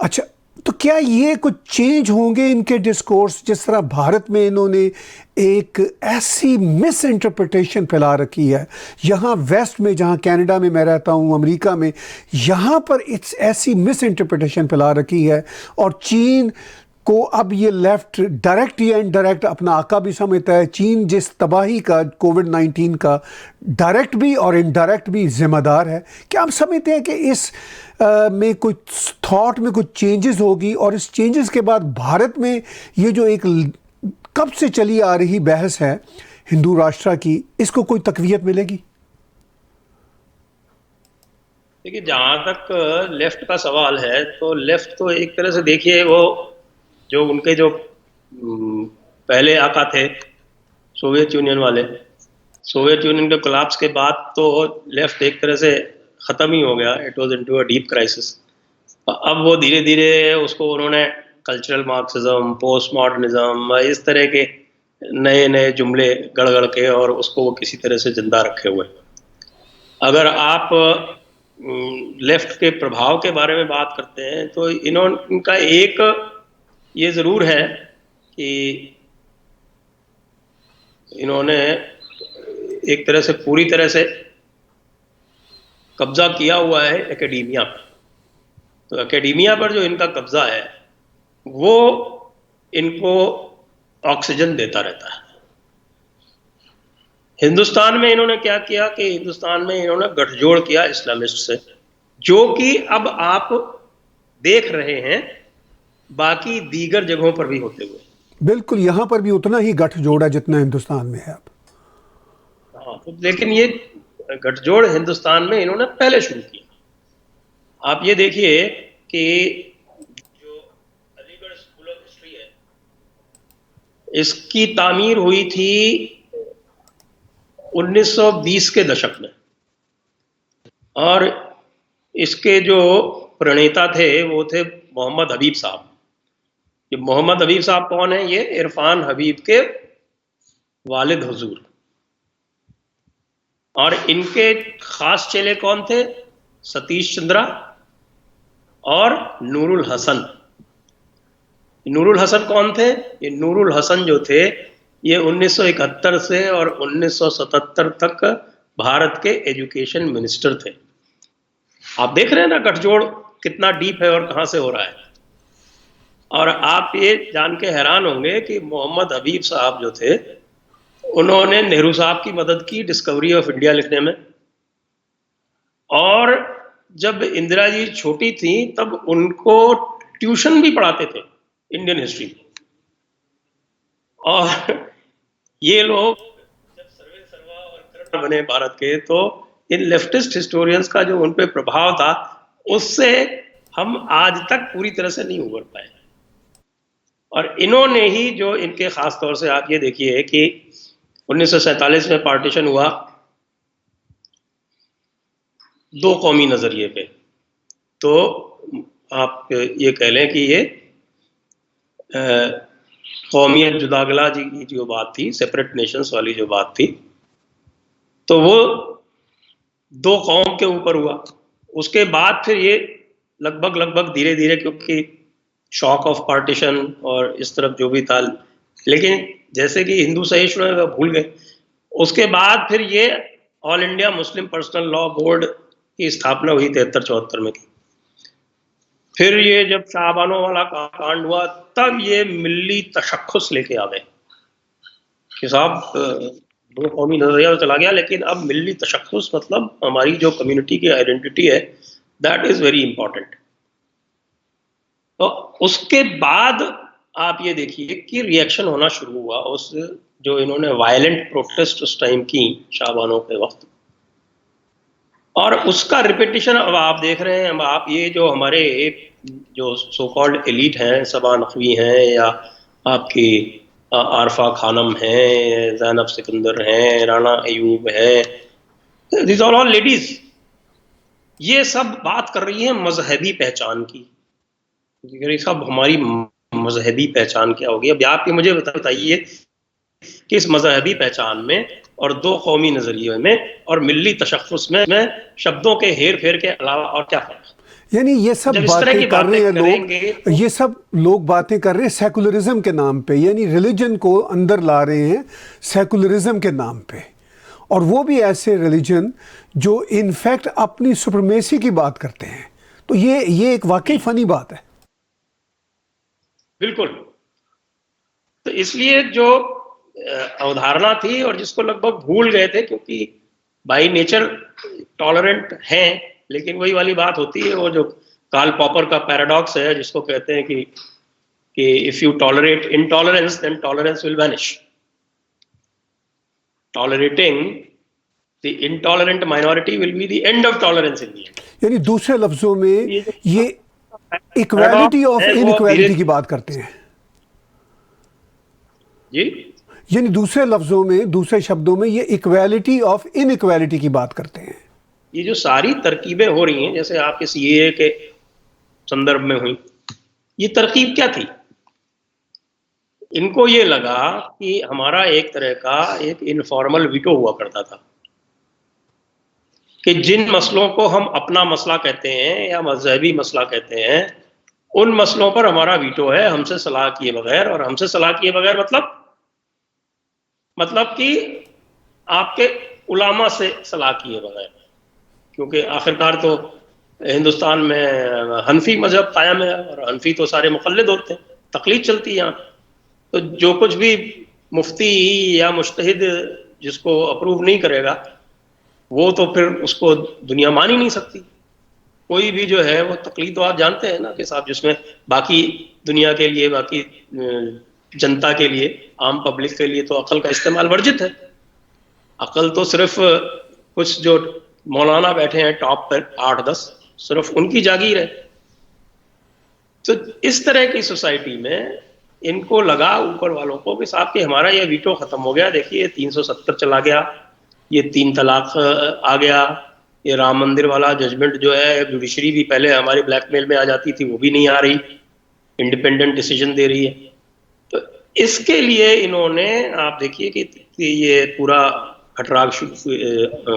अच्छा, तो क्या ये कुछ चेंज होंगे इनके डिस्कोर्स, जिस तरह भारत में इन्होंने एक ऐसी मिस इंटरप्रिटेशन फैला रखी है, यहाँ वेस्ट में, जहाँ कनाडा में मैं रहता हूँ, अमेरिका में, यहाँ पर इट्स ऐसी मिस इंटरप्रिटेशन फैला रखी है, और चीन को अब ये लेफ़्ट डायरेक्ट या इनडायरेक्ट अपना आका भी समझता है। चीन जिस तबाही का कोविड-19 का डायरेक्ट भी और इनडायरेक्ट भी जिम्मेदार है। क्या आप समझते हैं कि इस में कुछ थॉट में कुछ चेंजेस होगी, और इस चेंजेस के बाद भारत में ये जो एक कब से चली आ रही बहस है हिंदू राष्ट्र की, इसको कोई तकवीत मिलेगी? देखिए, जहाँ तक लेफ्ट का सवाल है, तो लेफ्ट तो एक तरह से देखिए, वो जो उनके जो पहले आका थे सोवियत यूनियन वाले, सोवियत यूनियन के कोलैप्स के बाद तो लेफ्ट एक तरह से ख़त्म ही हो गया। It was into a deep crisis. अब वो धीरे धीरे उसको उन्होंने कल्चरल मार्क्सिज्म, पोस्ट मॉडर्निज्म, इस तरह के नए नए जुमले गढ़ गढ़ के, और उसको वो किसी तरह से जिंदा रखे हुए। अगर आप लेफ्ट के प्रभाव के बारे में बात करते हैं तो इनका एक ये ज़रूर है कि इन्होंने एक तरह से पूरी तरह से कब्जा किया हुआ है एकेडमिया पर। तो एकेडमिया पर जो इनका कब्जा है वो इनको ऑक्सीजन देता रहता है। हिंदुस्तान में इन्होंने क्या किया कि हिंदुस्तान में इन्होंने गठजोड़ किया इस्लामिस्ट से, जो कि अब आप देख रहे हैं बाकी दीगर जगहों पर भी होते हुए। बिल्कुल, यहाँ पर भी उतना ही गठजोड़ है जितना हिंदुस्तान में है अब। हाँ, तो लेकिन ये गठजोड़ हिंदुस्तान में इन्होंने पहले शुरू किया। आप ये देखिए कि जो अलीगढ़ स्कूल ऑफ हिस्ट्री है, इसकी तामीर हुई थी 1920 के दशक में, और इसके जो प्रणेता थे वो थे मोहम्मद हबीब साहब। ये मोहम्मद हबीब साहब कौन है? ये इरफान हबीब के वालिद हुजूर। और इनके खास चेले कौन थे? सतीश चंद्रा और नूरुल हसन। नूरुल हसन कौन थे? ये नूरुल हसन जो थे ये 1971 से और 1977 तक भारत के एजुकेशन मिनिस्टर थे। आप देख रहे हैं ना गठजोड़ कितना डीप है और कहां से हो रहा है। और आप ये जान के हैरान होंगे कि मोहम्मद हबीब साहब जो थे उन्होंने नेहरू साहब की मदद की डिस्कवरी ऑफ इंडिया लिखने में, और जब इंदिरा जी छोटी थी तब उनको ट्यूशन भी पढ़ाते थे इंडियन हिस्ट्री। और ये लोग जब सर्वे सर्वा और करण बने भारत के, तो इन लेफ्टिस्ट हिस्टोरियंस का जो उन पे प्रभाव था उससे हम आज तक पूरी तरह से नहीं उबर पाए। और इन्होंने ही जो इनके खास तौर से आप ये देखिए कि 1947 में पार्टीशन हुआ दो कौमी नजरिए पे, तो आप ये कह लें कि ये कौमियत जुदागला जी की जो बात थी, सेपरेट नेशंस वाली जो बात थी, तो वो दो कौम के ऊपर हुआ। उसके बाद फिर ये लगभग धीरे धीरे, क्योंकि शॉक ऑफ पार्टीशन और इस तरफ जो भी था, लेकिन जैसे कि हिंदू सहिष्णु है भूल गए। उसके बाद फिर ये all India Muslim personal law board की स्थापना हुई 73-74 में की। फिर ये जब शाहबानों वाला कांड हुआ तब ये मिल्ली तशख्खुस लेके आ गए कि साहब दो कौमी नजरिया तो चला गया, लेकिन अब मिल्ली तशख्खुस मतलब हमारी जो कम्युनिटी की आइडेंटिटी है, दैट इज वेरी इंपॉर्टेंट। तो उसके बाद आप ये देखिए कि रिएक्शन होना शुरू हुआ उस जो इन्होंने वायलेंट प्रोटेस्ट उस टाइम की शाहबानों के वक्त, और उसका रिपीटिशन अब आप देख रहे हैं। अब आप ये जो हमारे जो सो कॉल्ड एलीट हैं, सबा नकवी हैं, या आपकी आरफा खानम हैं, ज़ैनब सिकंदर हैं, राना अयूब हैं, दिस आर ऑल लेडीज, ये सब बात कर रही हैं मजहबी पहचान की। सब हमारी मजहबी पहचान क्या होगी? अब आप ये मुझे बताइए कि इस मजहबी पहचान में और दो कौमी नजरिए में और मिल्ली तशख्खुस में शब्दों के हेर फेर के अलावा और क्या फर्क? यानी ये सब बातें कर रहे हैं लोग, ये सब लोग बातें कर रहे हैं सेकुलरिज्म के नाम पे, यानी रिलीजन को अंदर ला रहे हैं सेकुलरिज्म के नाम पे, और वो भी ऐसे रिलीजन जो इनफैक्ट अपनी सुप्रीमेसी की बात करते हैं। तो ये एक वाकई फनी बात है। बिल्कुल। तो इसलिए जो अवधारणा थी और जिसको लगभग भूल गए थे, क्योंकि बाई नेचर टॉलरेंट हैं, लेकिन वही वाली बात होती है, वो जो कार्ल पॉपर का पैराडॉक्स है, जिसको कहते हैं कि if you tolerate intolerance then tolerance will vanish. Tolerating the intolerant minority will be the end of tolerance in the end. यानी दूसरे लफ्जों में ये इक्वालिटी ऑफ इनइक्वालिटी की बात करते हैं जी। यानी दूसरे लफ्जों में, दूसरे शब्दों में, ये इक्वालिटी ऑफ इनइक्वालिटी की बात करते हैं। ये जो सारी तरकीबें हो रही हैं, जैसे आपके सीएए के संदर्भ में हुई, ये तरकीब क्या थी? इनको ये लगा कि हमारा एक तरह का एक इनफॉर्मल वीटो हुआ करता था कि जिन मसलों को हम अपना मसला कहते हैं या मजहबी मसला कहते हैं, उन मसलों पर हमारा वीटो है, हमसे सलाह किए बगैर। और हमसे सलाह किए बगैर मतलब कि आपके उलामा से सलाह किए बगैर। क्योंकि आखिरकार तो हिंदुस्तान में हनफी मजहब कायम है और हनफी तो सारे मुक़ल्लिद होते हैं, तकलीद चलती है यहाँ। तो जो कुछ भी मुफ्ती या मुज्तहिद जिसको अप्रूव नहीं करेगा वो तो फिर उसको दुनिया मान ही नहीं सकती। कोई भी जो है वो तकलीद तो आप जानते हैं ना कि साहब, जिसमें बाकी दुनिया के लिए, बाकी जनता के लिए, आम पब्लिक के लिए तो अकल का इस्तेमाल वर्जित है। अकल तो सिर्फ कुछ जो मौलाना बैठे हैं टॉप पर 8-10, सिर्फ उनकी जागीर है। तो इस तरह की सोसाइटी में इनको लगा ऊपर वालों को कि साहब कि हमारा ये वीटो खत्म हो गया, देखिए 370 चला गया, ये 3 तलाक आ गया, ये राम मंदिर वाला जजमेंट जो है, जुडिशरी भी पहले हमारी ब्लैकमेल में आ जाती थी, वो भी नहीं आ रही, इंडिपेंडेंट डिसीजन दे रही है। तो इसके लिए इन्होंने, आप देखिए कि ये पूरा खटराग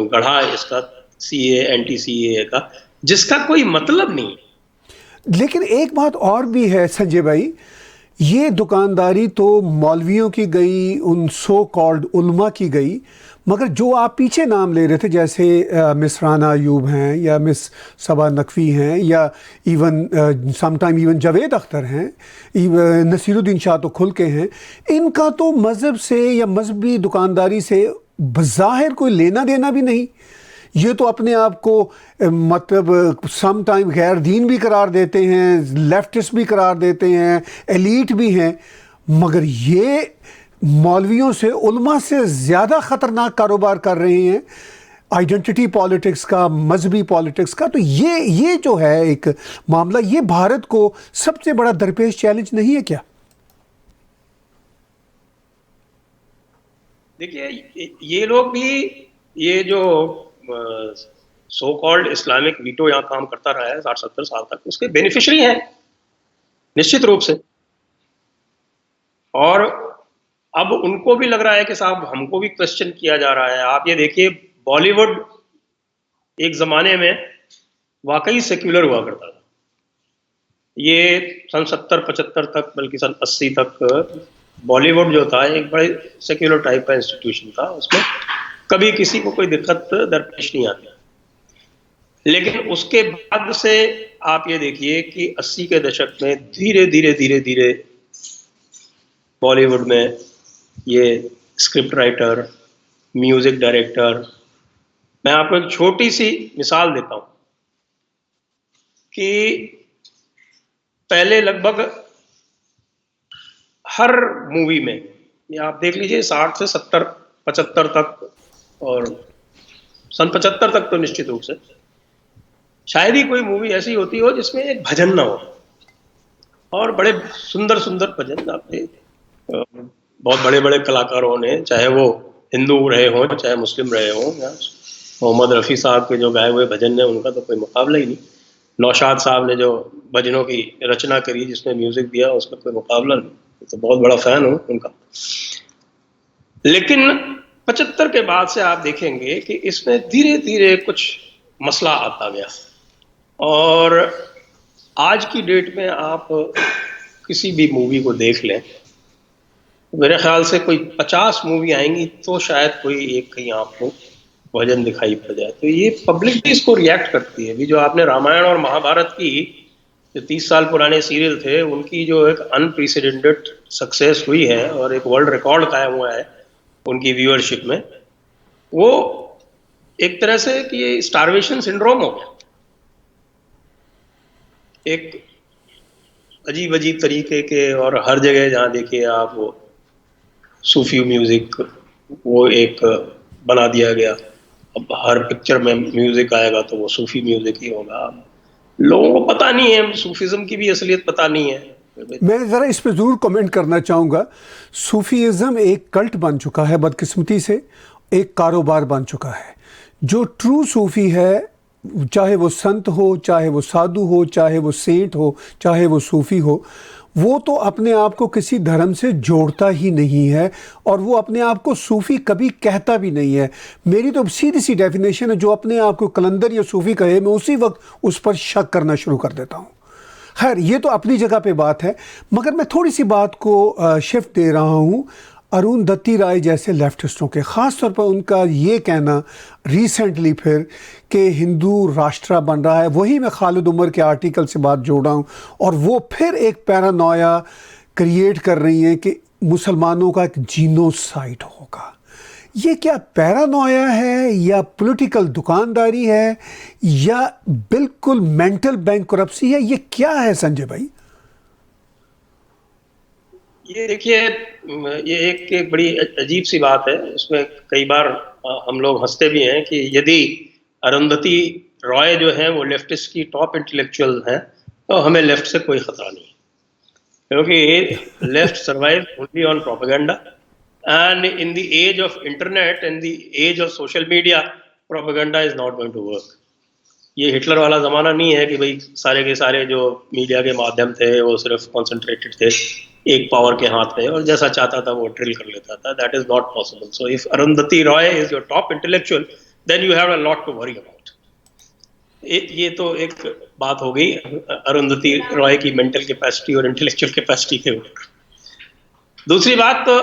गढ़ा इसका सीए, एंटी सीए का, जिसका कोई मतलब नहीं। लेकिन एक बात और भी है संजय भाई, ये दुकानदारी तो मौलवियों की गई, उन सो कॉल्ड उलमा की गई, मगर जो आप पीछे नाम ले रहे थे जैसे मिस राना अयूब हैं या मिस सबा नकवी हैं या even sometime even Javed Akhtar हैं, नसीरुद्दीन शाह तो खुल के हैं, इनका तो मज़हब से या मजहबी दुकानदारी से बज़ाहिर कोई लेना देना भी नहीं। ये तो अपने आप को मतलब सम टाइम गैर दीन भी करार देते हैं, लेफ्टिस्ट भी करार देते हैं, एलीट भी हैं, मगर ये मौलवियों से, उलमा से ज़्यादा ख़तरनाक कारोबार कर रहे हैं आइडेंटिटी पॉलिटिक्स का, मजहबी पॉलिटिक्स का। तो ये जो है एक मामला, ये भारत को सबसे बड़ा दरपेश चैलेंज नहीं है क्या? देखिए, ये लोग भी, ये जो सो कॉल्ड इस्लामिक वीटो यहाँ काम करता रहा है 60-70 साल तक, उसके बेनिफिशियरी हैं निश्चित रूप से। और अब उनको भी लग रहा है कि साहब हमको भी क्वेश्चन किया जा रहा है। आप ये देखिए, बॉलीवुड एक ज़माने में वाकई सेक्युलर हुआ करता था। ये सन 70-75 तक, बल्कि सन 80 तक बॉलीवुड जो था एक बड़े सेक्युलर टाइप का इंस्टीट्यूशन था, उसमें कभी किसी को कोई दिक्कत दरपेश नहीं आती। लेकिन उसके बाद से आप ये देखिए कि 80 के दशक में धीरे धीरे बॉलीवुड में ये स्क्रिप्ट राइटर, म्यूजिक डायरेक्टर, मैं आपको एक छोटी सी मिसाल देता हूं कि पहले लगभग हर मूवी में, ये आप देख लीजिए 60 से 70-75 तक, और सन 75 तक तो निश्चित रूप से शायद ही कोई मूवी ऐसी होती हो जिसमें एक भजन ना हो, और बड़े सुंदर सुंदर भजन। आपने बहुत बड़े बड़े कलाकारों ने, चाहे वो हिंदू रहे हों चाहे मुस्लिम रहे हों, मोहम्मद रफ़ी साहब के जो गाए हुए भजन हैं उनका तो कोई मुकाबला ही नहीं। नौशाद साहब ने जो भजनों की रचना करी, जिसमें म्यूजिक दिया, उसका कोई मुकाबला नहीं। तो बहुत बड़ा फैन हूँ उनका। लेकिन 75 के बाद से आप देखेंगे कि इसमें धीरे धीरे कुछ मसला आता गया, और आज की डेट में आप किसी भी मूवी को देख लें, मेरे ख्याल से कोई 50 मूवी आएंगी तो शायद कोई एक कहीं आपको भजन दिखाई पड़ जाए। तो ये पब्लिक भी इसको रिएक्ट करती है। अभी जो आपने रामायण और महाभारत की जो 30 साल पुराने सीरियल थे, उनकी जो एक अनप्रेसिडेंटेड सक्सेस हुई है और एक वर्ल्ड रिकॉर्ड कायम हुआ है उनकी व्यूअरशिप में, वो एक तरह से कि ये स्टारवेशन सिंड्रोम हो गया। एक अजीब अजीब तरीके के, और हर जगह जहाँ देखिए आप, वो सूफी म्यूजिक वो एक बना दिया गया। अब हर पिक्चर में म्यूजिक आएगा तो वो सूफी म्यूजिक ही होगा। लोगों को पता नहीं है, सूफीज़म की भी असलियत पता नहीं है। मैं ज़रा इस पे ज़रूर कमेंट करना चाहूँगा। सूफीज़म एक कल्ट बन चुका है, बदकिस्मती से एक कारोबार बन चुका है। जो ट्रू सूफ़ी है, चाहे वो संत हो, चाहे वो साधु हो, चाहे वो सेंट हो, चाहे वो सूफ़ी हो, वो तो अपने आप को किसी धर्म से जोड़ता ही नहीं है, और वो अपने आप को सूफ़ी कभी कहता भी नहीं है। मेरी तो सीधी सी डेफिनेशन है, जो अपने आप को कलंदर या सूफ़ी कहे, मैं उसी वक्त उस पर शक करना शुरू कर देता हूँ। खैर, ये तो अपनी जगह पे बात है, मगर मैं थोड़ी सी बात को शिफ्ट दे रहा हूँ अरुंधति राय जैसे लेफ्टिस्टों के, ख़ास तौर पर उनका ये कहना रिसेंटली फिर कि हिंदू राष्ट्र बन रहा है, वही मैं खालिद उमर के आर्टिकल से बात जोड़ रहा हूँ, और वो फिर एक पैरानोया क्रिएट कर रही हैं कि मुसलमानों का एक जीनोसाइड होगा। ये क्या पैरानोया है या पॉलिटिकल दुकानदारी है या बिल्कुल मेंटल बैंकरप्सी है? ये क्या है संजय भाई? ये देखिए, ये एक बड़ी अजीब सी बात है। इसमें कई बार हम लोग हंसते भी हैं कि यदि अरुंधति रॉय जो है वो लेफ्टिस्ट की टॉप इंटेलेक्चुअल हैं, तो हमें लेफ्ट से कोई खतरा नहीं, क्योंकि left survive only on propaganda, and in the age of internet, in the age of social media, propaganda is not going to work. ये हिटलर वाला ज़माना नहीं है कि भाई सारे के सारे जो मीडिया के माध्यम थे वो सिर्फ कॉन्सेंट्रेटेड थे एक पावर के हाथ में और जैसा चाहता था वो ड्रिल कर लेता था। That is not possible. So if Arundhati Roy is your top intellectual, then you have a lot to worry about. ये तो एक बात हो गई अरुंधति रॉय की मेंटल कैपेसिटी और इंटेलेक्चुअल कैपेसिटी के ऊपर। दूसरी बात तो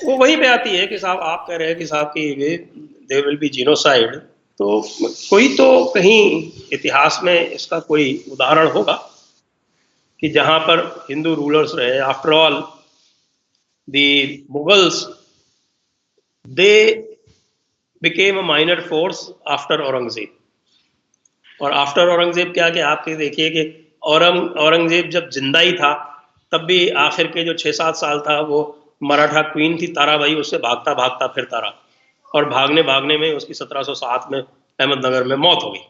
वो वहीं पे आती है कि साहब आप कह रहे हैं कि साहब की देयर विल बी जीनोसाइड, तो कोई तो कहीं इतिहास में इसका कोई उदाहरण होगा कि जहां पर हिंदू रूलर्स रहे। After all the Mughals, they became a minor force after Aurangzeb. और आफ्टर औरंगजेब क्या कि आपके देखिए कि औरंगजेब जब जिंदा ही था तब भी आखिर के जो 6-7 साल था वो मराठा क्वीन थी ताराबाई, उससे भागता भागता फिरता रहा और भागने भागने में उसकी 1707 में अहमदनगर में मौत हो गई।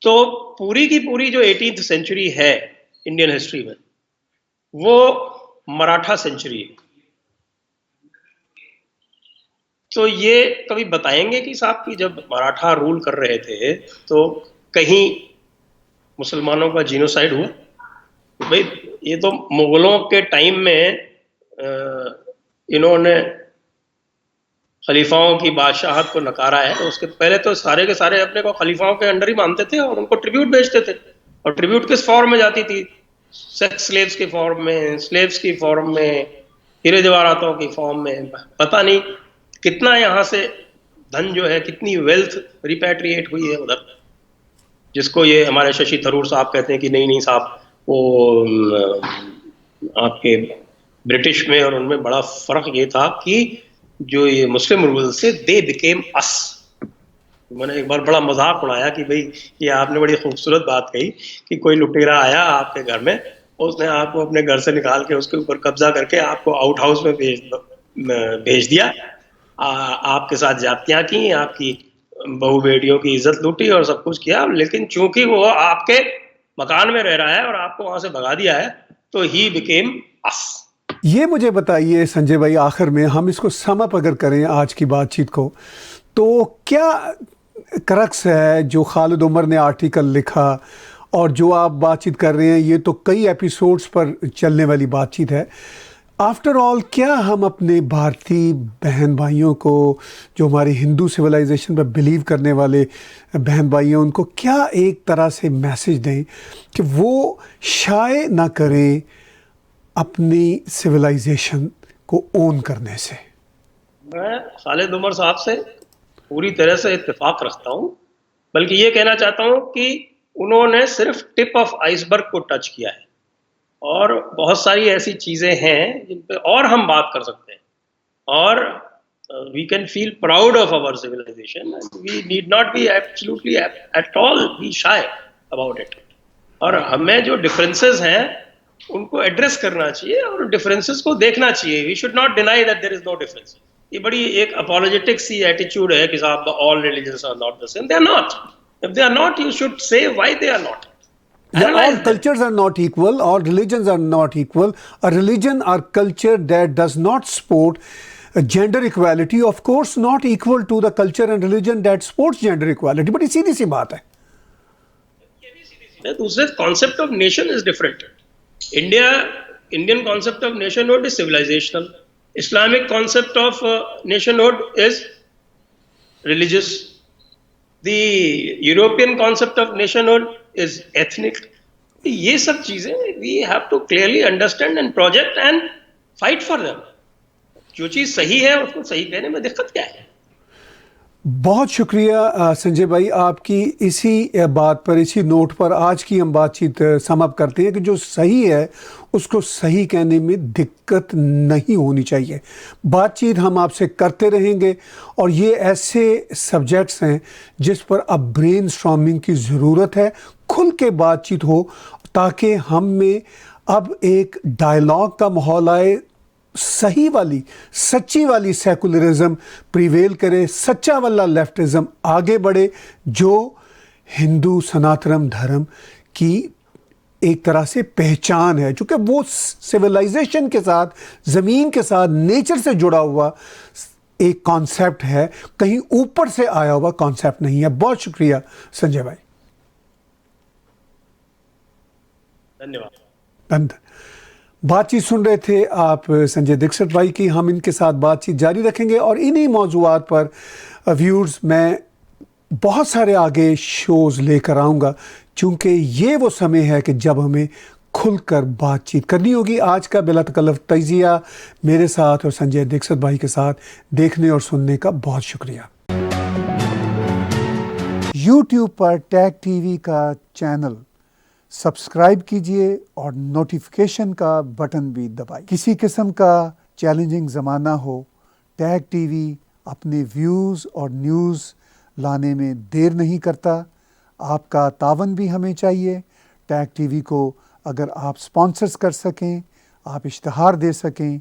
तो पूरी की पूरी जो 18th सेंचुरी है इंडियन हिस्ट्री में, वो मराठा सेंचुरी है। तो ये कभी बताएंगे कि साहब की जब मराठा रूल कर रहे थे तो कहीं मुसलमानों का जीनोसाइड हुआ? भाई ये तो मुगलों के टाइम में इन्होंने खलीफाओं की बादशाहत को नकारा है। तो उसके पहले तो सारे के सारे अपने को खलीफाओं के अंडर ही मानते थे और उनको ट्रिब्यूट भेजते थे। और ट्रिब्यूट किस फॉर्म में जाती थी? सेक्स स्लेव्स के फॉर्म में, स्लेव्स की फॉर्म में, हीरे जवाहरातों की फॉर्म में। पता नहीं कितना यहाँ से धन जो है, कितनी वेल्थ रिपैट्रिएट हुई है उधर, जिसको ये हमारे शशि थरूर साहब कहते हैं कि नहीं नहीं साहब वो आपके ब्रिटिश में और उनमें बड़ा फर्क ये था कि जो ये मुस्लिम रूल से दे बिकेम अस। मैंने एक बार बड़ा मजाक उड़ाया कि भाई ये आपने बड़ी खूबसूरत बात कही कि कोई लुटेरा आया आपके घर में, उसने आपको अपने घर से निकाल के उसके ऊपर कब्जा करके आपको आउट हाउस में भेज दिया, आपके साथ ज्यादतियां की, आपकी बहू बेटियों की इज्जत लूटी और सब कुछ किया, लेकिन चूंकि वो आपके मकान में रह रहा है और आपको वहां से भगा दिया है तो ही बिकेम अस। ये मुझे बताइए संजय भाई, आखिर में हम इसको सम अप अगर करें आज की बातचीत को, तो क्या क्रक्स है जो खालिद उमर ने आर्टिकल लिखा और जो आप बातचीत कर रहे हैं, ये तो कई एपिसोड्स पर चलने वाली बातचीत है। आफ्टर ऑल क्या हम अपने भारतीय बहन भाइयों को, जो हमारी हिंदू सिविलाइजेशन पर बिलीव करने वाले बहन भाई हैं, उनको क्या एक तरह से मैसेज दें कि वो शाये ना करें अपनी सिविलाइजेशन को ओन करने से? मैं खालिद उमर साहब से पूरी तरह से इत्तेफाक रखता हूं, बल्कि ये कहना चाहता हूं कि उन्होंने सिर्फ टिप ऑफ आइसबर्ग को टच किया है और बहुत सारी ऐसी चीजें हैं जिन पे और हम बात कर सकते हैं और we can feel proud of our civilisation and we need not be absolutely at all be shy about it. और हमें जो डिफरेंसेस हैं उनको एड्रेस करना चाहिए और डिफरेंसेस को देखना चाहिए। We should not deny that there is no difference. ये बड़ी एक अपॉलोजेटिक सी एटीट्यूड है कि साहब all religions are not the same. They are not. If they are not, you should say why they are not. All cultures are not equal, all religions are not equal. A religion or culture that does not support gender equality, of course not equal to the culture and religion that supports gender equality. बड़ी सीधी सी बात है। दूसरे concept of nation is different. Indian concept of nationhood is civilisational. Islamic concept of nationhood is religious. The European concept of nationhood is ethnic. ये सब चीजें we have to clearly understand and project and fight for them. जो चीज़ सही है उसको सही कहने में दिक्कत क्या है? बहुत शुक्रिया संजय भाई, आपकी इसी बात पर, इसी नोट पर आज की हम बातचीत समाप्त करते हैं कि जो सही है उसको सही कहने में दिक्कत नहीं होनी चाहिए। बातचीत हम आपसे करते रहेंगे और ये ऐसे सब्जेक्ट्स हैं जिस पर अब ब्रेनस्टॉर्मिंग की ज़रूरत है, खुल के बातचीत हो ताकि हम में अब एक डायलॉग का माहौल आए, सही वाली सच्ची वाली सेकुलरिज्म प्रिवेल करे, सच्चा वाला लेफ्टिज्म आगे बढ़े, जो हिंदू सनातन धर्म की एक तरह से पहचान है, चूँकि वो सिविलाइजेशन के साथ, ज़मीन के साथ, नेचर से जुड़ा हुआ एक कॉन्सेप्ट है, कहीं ऊपर से आया हुआ कॉन्सेप्ट नहीं है। बहुत शुक्रिया संजय भाई। धन्यवाद। बातचीत सुन रहे थे आप संजय दीक्षित भाई की। हम इनके साथ बातचीत जारी रखेंगे और इन्हीं मौजूआत पर व्यूअर्स मैं बहुत सारे आगे शोज़ लेकर आऊँगा, चूँकि ये वो समय है कि जब हमें खुलकर बातचीत करनी होगी। आज का बिला तकल्लुफ़ तजिया मेरे साथ और संजय दीक्षित भाई के साथ देखने और सुनने का बहुत शुक्रिया। YouTube पर टैग टीवी का चैनल सब्सक्राइब कीजिए और नोटिफिकेशन का बटन भी दबाइए। किसी किस्म का चैलेंजिंग ज़माना हो, टैग टीवी अपने व्यूज़ और न्यूज़ लाने में देर नहीं करता। आपका तावन भी हमें चाहिए। टैग टीवी को अगर आप स्पॉन्सर्स कर सकें, आप इश्तहार दे सकें,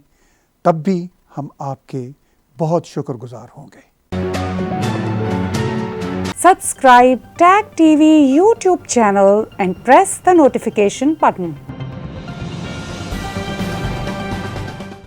तब भी हम आपके बहुत शुक्रगुजार होंगे। Subscribe Tag TV YouTube channel and press the notification button.